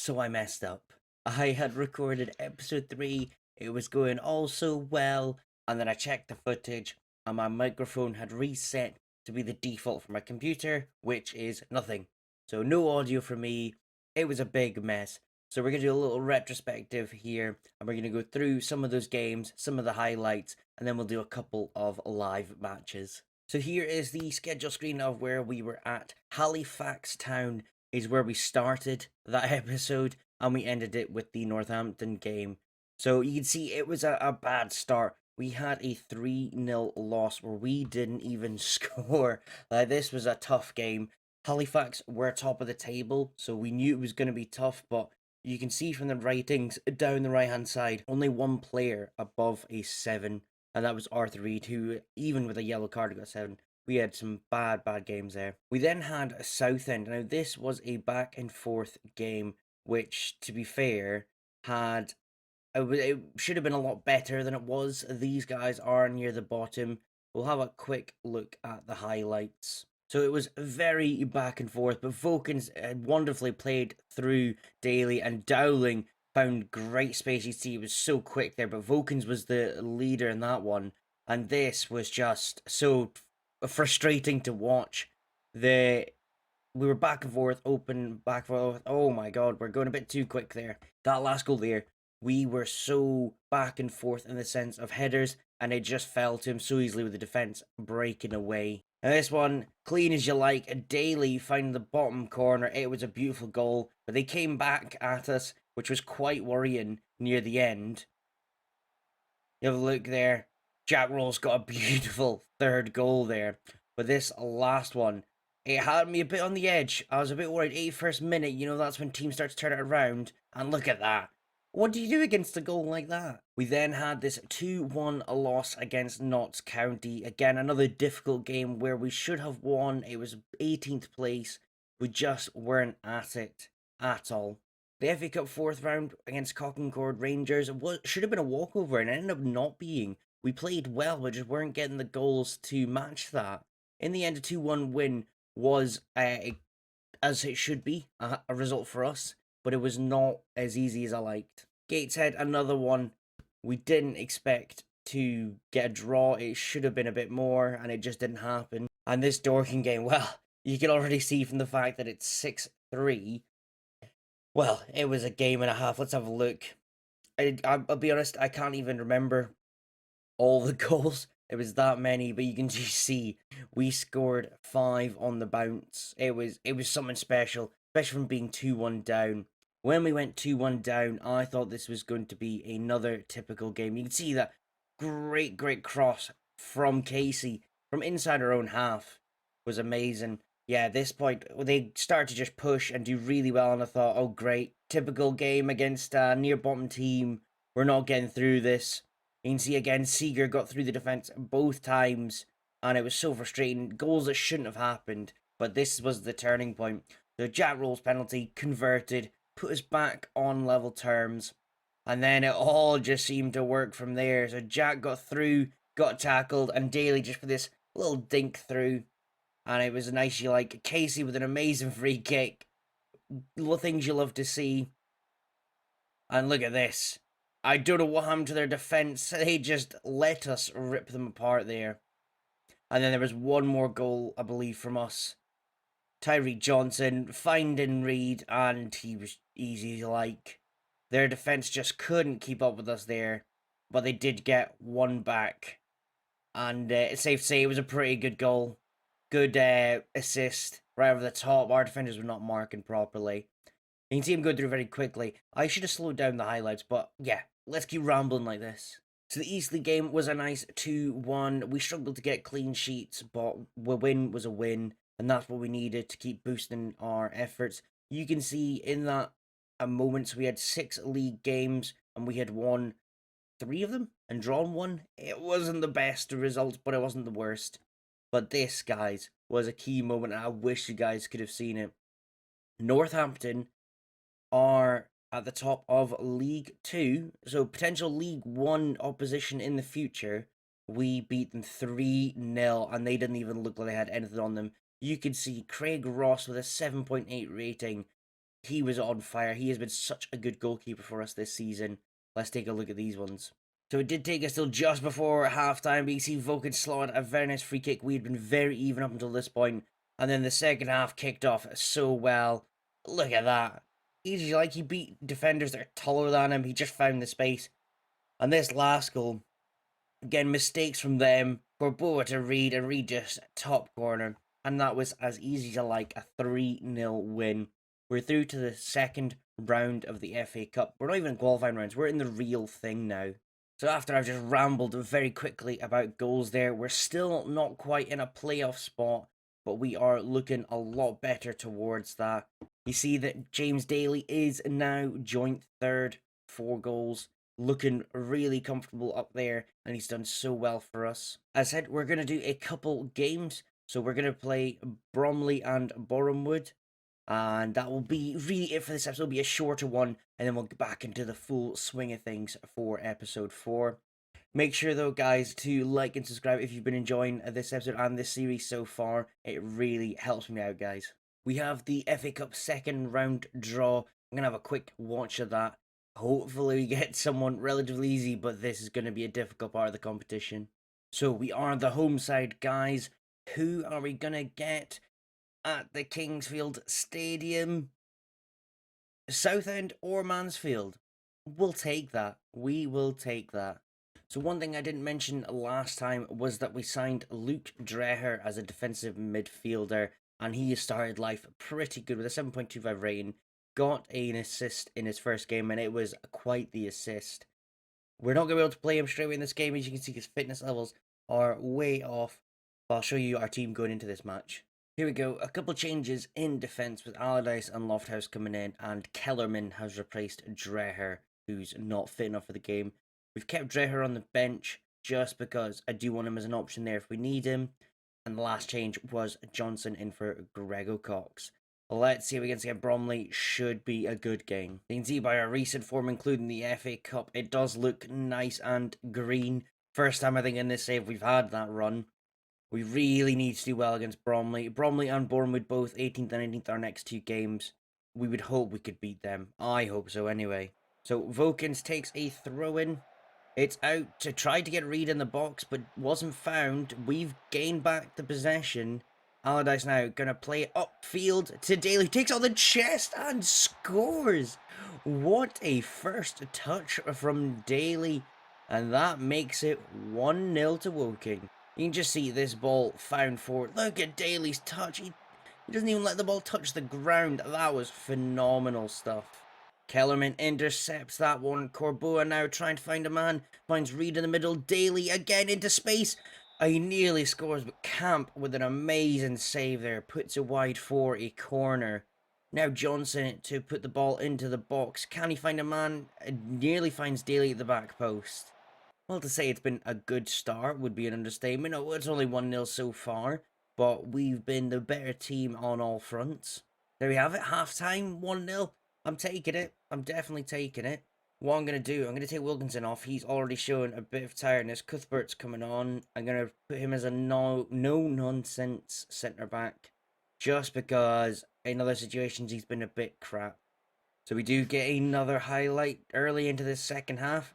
So I messed up. I had recorded episode 3, it was going all so well, and then I checked the footage, and my microphone had reset to be the default for my computer, which is nothing. So no audio from me. It was a big mess. So we're going to do a little retrospective here, and we're going to go through some of those games, some of the highlights, and then we'll do a couple of live matches. So here is the schedule screen of where we were at. Halifax Town is where we started that episode, and we ended it with the Northampton game. So you can see it was a bad start. We had a 3-0 loss where we didn't even score. This was a tough game. Halifax were top of the table, so we knew it was going to be tough, but you can see from the ratings down the right hand side, only one player above a 7, and that was Arthur Reed, who, even with a yellow card, got 7. We had some bad games there. We then had Southend. Now, this was a back and forth game, which, to be fair, had it should have been a lot better than it was. These guys are near the bottom. We'll have a quick look at the highlights. So it was very back and forth, but Vokins wonderfully played through Daly, and Dowling found great space. You see, it was so quick there, but Vokins was the leader in that one, and this was just so frustrating to watch. The We were back and forth, open, back and forth. Oh my god, we're going a bit too quick there. That last goal there, we were so back and forth in the sense of headers, and it just fell to him so easily with the defence breaking away. Now this one, clean as you like, Daly finding the bottom corner. It was a beautiful goal, but they came back at us, which was quite worrying near the end. You have a look there. Jack Rolls got a beautiful third goal there. But this last one, it had me a bit on the edge. I was a bit worried. 81st minute, that's when teams start to turn it around. And look at that. What do you do against a goal like that? We then had this 2-1 loss against Notts County. Again, another difficult game where we should have won. It was 18th place. We just weren't at it at all. The FA Cup fourth round against Concord Rangers should have been a walkover, and it ended up not being. We played well, but just weren't getting the goals to match that. In the end, a 2-1 win was, as it should be, a result for us, but it was not as easy as I liked. Gateshead, another one. We didn't expect to get a draw. It should have been a bit more, and it just didn't happen. And this Dorking game, well, you can already see from the fact that it's 6-3. Well, it was a game and a half. Let's have a look. I'll be honest, I can't even remember all the goals. It was that many, but you can just see we scored 5 on the bounce. It was something special, especially from being 2-1 down. When we went 2-1 down, I thought this was going to be another typical game. You can see that great cross from Casey from inside our own half was amazing. Yeah, at this point, they started to just push and do really well, and I thought, oh, great. Typical game against a near bottom team. We're not getting through this. You can see again, Seeger got through the defence both times, and it was so frustrating. Goals that shouldn't have happened, but this was the turning point. The Jack Rolls penalty converted, put us back on level terms, and then it all just seemed to work from there. So Jack got through, got tackled, and Daly just for this little dink through. And it was nice. You like Casey with an amazing free kick. Little things you love to see. And look at this. I don't know what happened to their defence. They just let us rip them apart there. And then there was one more goal, I believe, from us. Tyreek Johnson finding Reed, and he was easy to like. Their defence just couldn't keep up with us there. But they did get one back. And it's safe to say it was a pretty good goal. Good assist right over the top. Our defenders were not marking properly. You can see him go through very quickly. I should have slowed down the highlights, but yeah, let's keep rambling like this. So the Eastleigh game was a nice 2-1. We struggled to get clean sheets, but a win was a win, and that's what we needed to keep boosting our efforts. You can see in that moments we had 6 league games, and we had won 3 of them and drawn 1. It wasn't the best result, but it wasn't the worst. But this, guys, was a key moment, and I wish you guys could have seen it. Northampton are at the top of League 2, so potential League 1 opposition in the future. We beat them 3-0, and they didn't even look like they had anything on them. You could see Craig Ross with a 7.8 rating he was on fire. He has been such a good goalkeeper for us this season. Let's take a look at these ones. So it did take us till just before halftime. BC Vulcan slotted a very nice free kick. We had been very even up until this point. And then the second half kicked off so well. Look at that. Easy, like he beat defenders that are taller than him. He just found the space. And this last goal, again, mistakes from them. Corboa to Reed, and Reed just top corner. And that was as easy to like a 3-0 win. We're through to the second round of the FA Cup. We're not even in qualifying rounds. We're in the real thing now. So after I've just rambled very quickly about goals there, we're still not quite in a playoff spot, but we are looking a lot better towards that. You see that James Daly is now joint third, 4 goals, looking really comfortable up there, and he's done so well for us. As I said, we're going to do a couple games, so we're going to play Bromley and Bournemouth. And that will be really it for this episode. It'll be a shorter one, and then we'll get back into the full swing of things for episode 4. Make sure though, guys, to like and subscribe if you've been enjoying this episode and this series so far. It really helps me out, guys. We have the FA Cup second round draw. I'm going to have a quick watch of that. Hopefully we get someone relatively easy, but this is going to be a difficult part of the competition. So we are the home side, guys. Who are we going to get at the Kingsfield Stadium? Southend or Mansfield? We'll take that. We will take that. So one thing I didn't mention last time was that we signed Luke Dreher as a defensive midfielder, and he has started life pretty good with a 7.25 rating. Got an assist in his first game, and it was quite the assist. We're not going to be able to play him straight away in this game. As you can see, his fitness levels are way off. But I'll show you our team going into this match. Here we go, a couple changes in defence with Allardyce and Lofthouse coming in, and Kellerman has replaced Dreher, who's not fit enough for the game. We've kept Dreher on the bench just because I do want him as an option there if we need him. And the last change was Johnson in for Grego Cox. Let's see if we can see Bromley. Should be a good game. You can see by our recent form, including the FA Cup, it does look nice and green. First time I think in this save we've had that run. We really need to do well against Bromley. Bromley and Bournemouth both 18th and 18th our next 2 games. We would hope we could beat them. I hope so anyway. So Vokins takes a throw-in. It's out to try to get Reed in the box, but wasn't found. We've gained back the possession. Allardyce now going to play upfield to Daly. Takes on the chest and scores. What a first touch from Daly. And that makes it 1-0 to Woking. You can just see this ball found forward. Look at Daly's touch. He doesn't even let the ball touch the ground. That was phenomenal stuff. Kellerman intercepts that one. Corboa now trying to find a man. Finds Reed in the middle. Daly again into space. He nearly scores, but Camp with an amazing save there. Puts it wide for a corner. Now Johnson to put the ball into the box. Can he find a man? Nearly finds Daly at the back post. Well, to say it's been a good start would be an understatement. Oh, it's only 1-0 so far, but we've been the better team on all fronts. There we have it, half-time, 1-0. I'm taking it. I'm definitely taking it. What I'm going to do, I'm going to take Wilkinson off. He's already showing a bit of tiredness. Cuthbert's coming on. I'm going to put him as a no-nonsense centre-back, just because in other situations he's been a bit crap. So we do get another highlight early into this second half.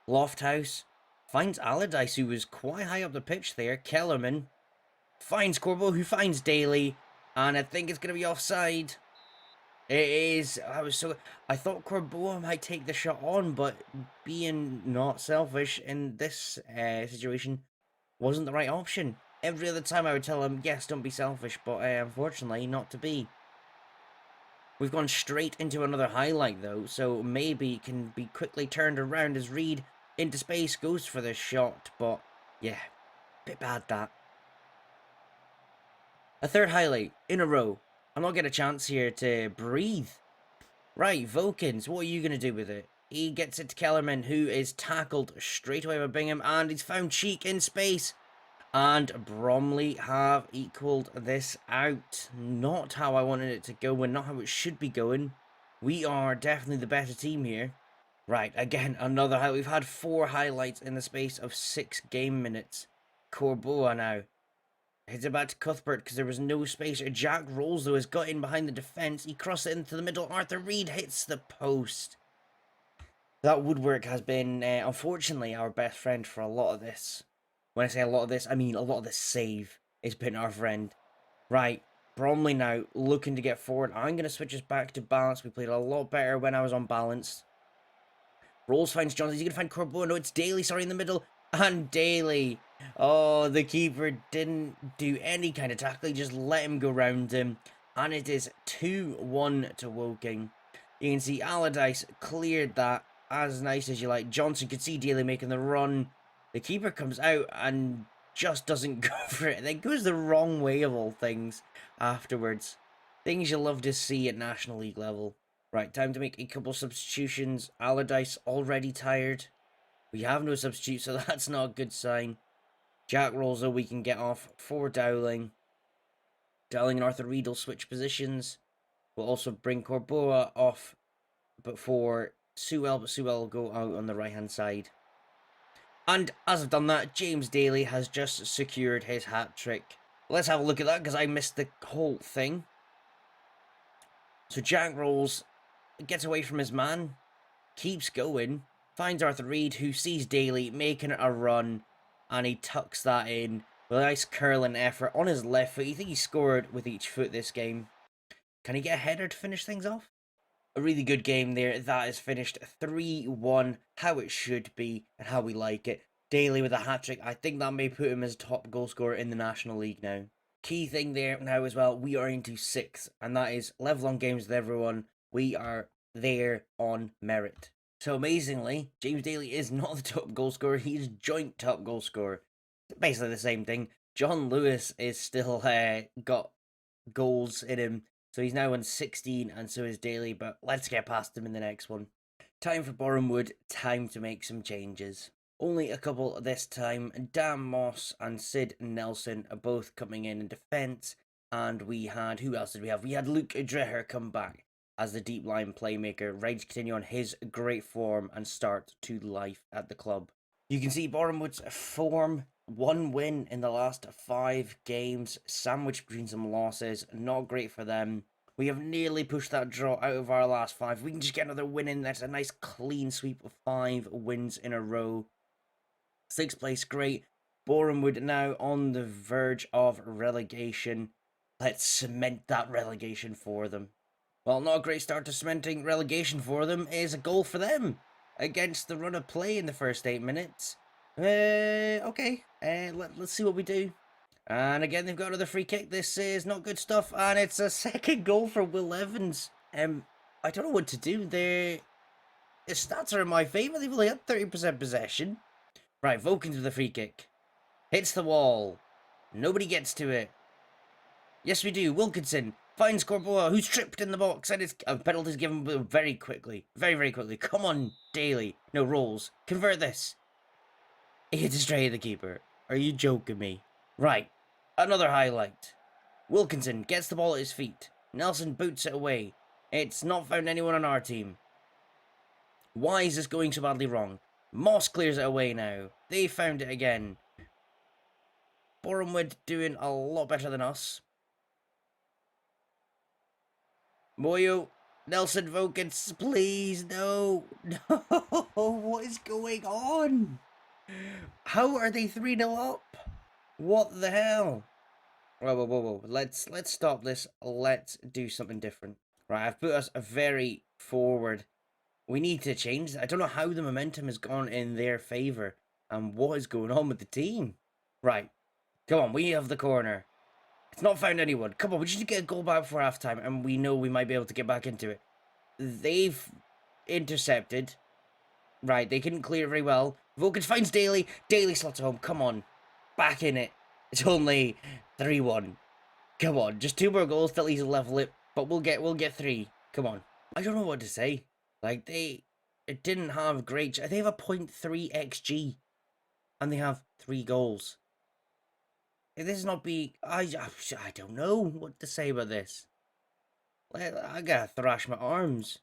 Lofthouse finds Allardyce, who was quite high up the pitch there. Kellerman finds Corbo, who finds Daly, and I think it's going to be offside. It is. I thought Corbo might take the shot on, but being not selfish in this situation wasn't the right option. Every other time I would tell him, yes, don't be selfish, but unfortunately, not to be. We've gone straight into another highlight, though, so maybe it can be quickly turned around as Reed into space goes for the shot, but yeah, bit bad that. A third highlight in a row. I'm not getting a chance here to breathe. Right, Vokins, what are you going to do with it? He gets it to Kellerman, who is tackled straight away by Bingham, and he's found Cheek in space. And Bromley have equalled this out. Not how I wanted it to go, and not how it should be going. We are definitely the better team here. Right, again, another highlight. We've had 4 highlights in the space of 6 game minutes. Corboa now. Hits it back to Cuthbert because there was no space. Jack rolls though, has got in behind the defence. He crosses it into the middle. Arthur Reed hits the post. That woodwork has been, unfortunately, our best friend for a lot of this. When I say a lot of this, I mean a lot of this save has been our friend. Right, Bromley now looking to get forward. I'm going to switch us back to balance. We played a lot better when I was on balance. Rolls finds Johnson. He's going to find Corboa. No, it's Daly, sorry, in the middle. And Daly. Oh, the keeper didn't do any kind of tackle. He just let him go round him. And it is 2-1 to Woking. You can see Allardyce cleared that as nice as you like. Johnson could see Daly making the run. The keeper comes out and just doesn't go for it. Then goes the wrong way of all things afterwards. Things you love to see at National League level. Right, time to make a couple substitutions. Allardyce already tired. We have no substitute, so that's not a good sign. Jack rolls though, we can get off for Dowling. Dowling and Arthur Reed will switch positions. We'll also bring Corboa off but for Sewell, but Sewell will go out on the right-hand side. And as I've done that, James Daly has just secured his hat-trick. Let's have a look at that, because I missed the whole thing. So Jack rolls, gets away from his man, keeps going, finds Arthur Reed, who sees Daly making a run, and he tucks that in with a nice curling effort on his left foot. You think he scored with each foot this game. Can he get a header to finish things off? A really good game there. That is finished 3-1, how it should be and how we like it. Daly with a hat-trick. I think that may put him as top goal scorer in the National League now. Key thing there now as well, we are into 6th, and that is level on games with everyone. We are there on merit. So amazingly, James Daly is not the top goal scorer, he's joint top goal scorer. Basically the same thing. John Lewis is still got goals in him, so he's now on 16, and so is Daly, but let's get past him in the next one. Time for Boreham Wood, time to make some changes. Only a couple this time. Dan Moss and Sid Nelson are both coming in defence, and we had, who else did we have? We had Luke Dreher come back as the deep line playmaker, ready to continue on his great form and start to life at the club. You can see Boreham Wood's form. 1 win in the last 5 games, sandwiched between some losses. Not great for them. We have nearly pushed that draw out of our last 5. We can just get another win in. That's a nice clean sweep of 5 wins in a row. 6th place, great. Boreham Wood now on the verge of relegation. Let's cement that relegation for them. Well, not a great start to cementing relegation for them is a goal for them against the run of play in the first 8 minutes. Okay. Let's see what we do. And again, they've got another free kick. This is not good stuff, and it's a second goal for Will Evans. I don't know what to do. Their stats are in my favour. They've only had 30% possession. Right, Vokins with a free kick. Hits the wall. Nobody gets to it. Yes, we do. Wilkinson finds Corboa, who's tripped in the box, and it's a penalty's given very quickly. Very, very quickly. Come on, Daly. No, Rolls. Convert this. He hits it straight at the keeper. Are you joking me? Right. Another highlight. Wilkinson gets the ball at his feet. Nelson boots it away. It's not found anyone on our team. Why is this going so badly wrong? Moss clears it away now. They found it again. Boreham Wood doing a lot better than us. Moyo. Nelson Vokins, please, no. No. What is going on? How are they 3-0 up? What the hell? Whoa. Let's stop this. Let's do something different. Right, I've put us very forward. We need to change. I don't know how the momentum has gone in their favour and what is going on with the team. Right, come on, we have the corner. It's not found anyone. Come on, we just need to get a goal back before half-time, and we know we might be able to get back into it. They've intercepted. Right, they couldn't clear it very well. Vokins finds Daly. Daly slots home. Come on, back in it. It's only 3-1. Come on, just 2 more goals to at least level it, but we'll get 3. Come on. I don't know what to say. Like, it didn't have great... They have a 0.3 XG. And they have 3 goals. This is not being... I don't know what to say about this. I gotta thrash my arms.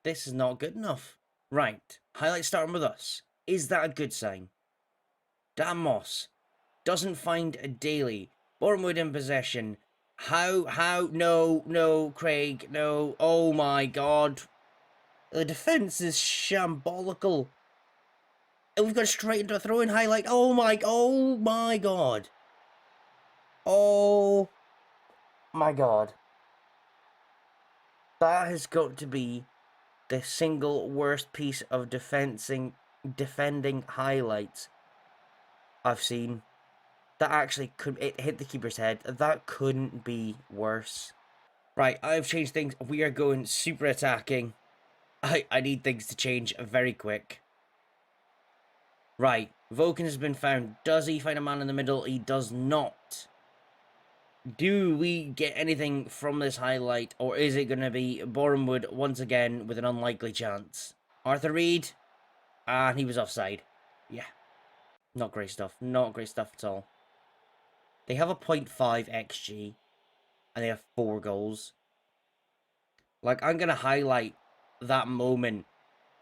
This is not good enough. Right. Highlight starting with us. Is that a good sign? Dan Moss doesn't find a Daly. Bournemouth in possession. How? No, Craig, no. Oh my god. The defence is shambolical. And we've got straight into a throw-in highlight. Oh my god. Oh my god. That has got to be the single worst piece of defending highlights I've seen. That actually it hit the keeper's head. That couldn't be worse. Right, I've changed things. We are going super attacking. I need things to change very quick. Right, Vulcan has been found. Does he find a man in the middle? He does not. Do we get anything from this highlight, or is it going to be Bournemouth once again with an unlikely chance? Arthur Reed, and he was offside. Yeah, not great stuff. Not great stuff at all. They have a 0.5 XG, and they have 4 goals. Like, I'm going to highlight that moment,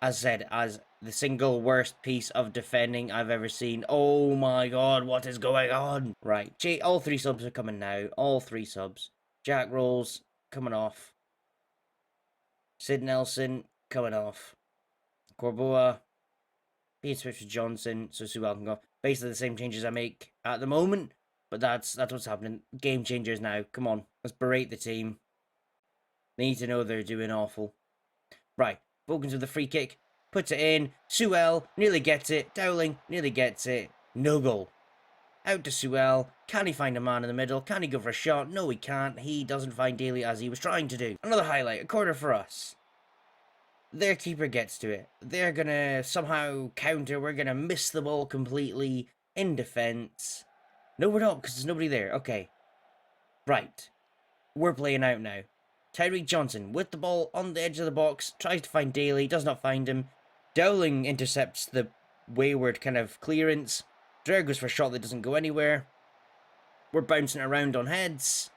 as said, as the single worst piece of defending I've ever seen. Oh my god, what is going on? Right, all 3 subs are coming now. All 3 subs. Jack Rolls coming off. Sid Nelson coming off. Corboa. Being switched to Johnson, so Sewell can go. Basically the same changes I make at the moment, but that's what's happening. Game changers now. Come on, let's berate the team. They need to know they're doing awful. Right, Vulcans with the free kick. Puts it in. Sewell nearly gets it. Dowling nearly gets it. No goal. Out to Sewell. Can he find a man in the middle? Can he go for a shot? No, he can't. He doesn't find Daly as he was trying to do. Another highlight. A corner for us. Their keeper gets to it. They're going to somehow counter. We're going to miss the ball completely in defence. No, we're not, because there's nobody there. Okay. Right. We're playing out now. Tyreek Johnson with the ball on the edge of the box. Tries to find Daly. Does not find him. Dowling intercepts the wayward kind of clearance. Dreher goes for a shot that doesn't go anywhere. We're bouncing around on heads.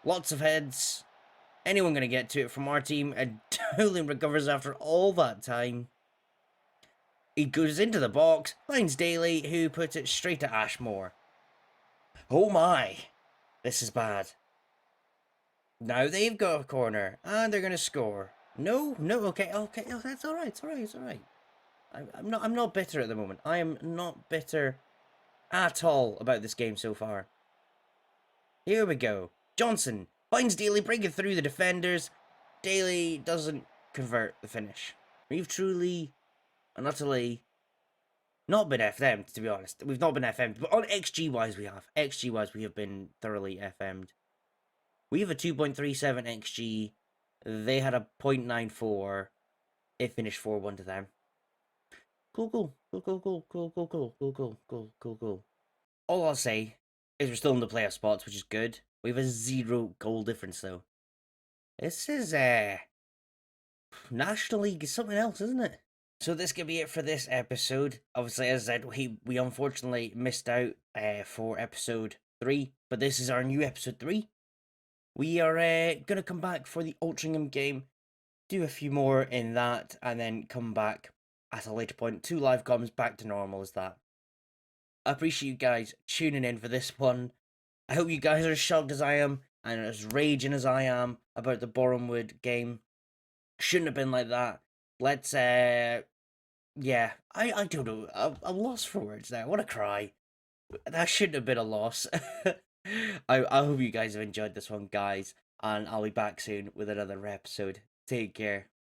Lots of heads. Anyone going to get to it from our team? And Dowling recovers after all that time. He goes into the box, finds Daly, who puts it straight to Ashmore. Oh my. This is bad. Now they've got a corner, and they're going to score. No, okay, oh, that's alright, it's alright. I'm not bitter at the moment. I am not bitter at all about this game so far. Here we go. Johnson finds Daly, breaking through the defenders. Daly doesn't convert the finish. We've truly and utterly not been FM'd, to be honest. We've not been FM'd, but on XG-wise we have. XG-wise we have been thoroughly FM'd. We have a 2.37 XG. They had a 0.94. It finished 4-1 to them. Cool. All I'll say is we're still in the playoff spots, which is good. We have a 0 goal difference, though. This is, National League is something else, isn't it? So this could be it for this episode. Obviously, as I said, we unfortunately missed out for episode 3, but this is our new episode 3. We are going to come back for the Altrincham game, do a few more in that, and then come back at a later point. 2 live comms, back to normal as that. I appreciate you guys tuning in for this one. I hope you guys are as shocked as I am, and as raging as I am about the Bournemouth game. Shouldn't have been like that. Let's, yeah, I don't know. I'm lost for words now. I want to cry. That shouldn't have been a loss. I hope you guys have enjoyed this one, guys, and I'll be back soon with another episode. Take care.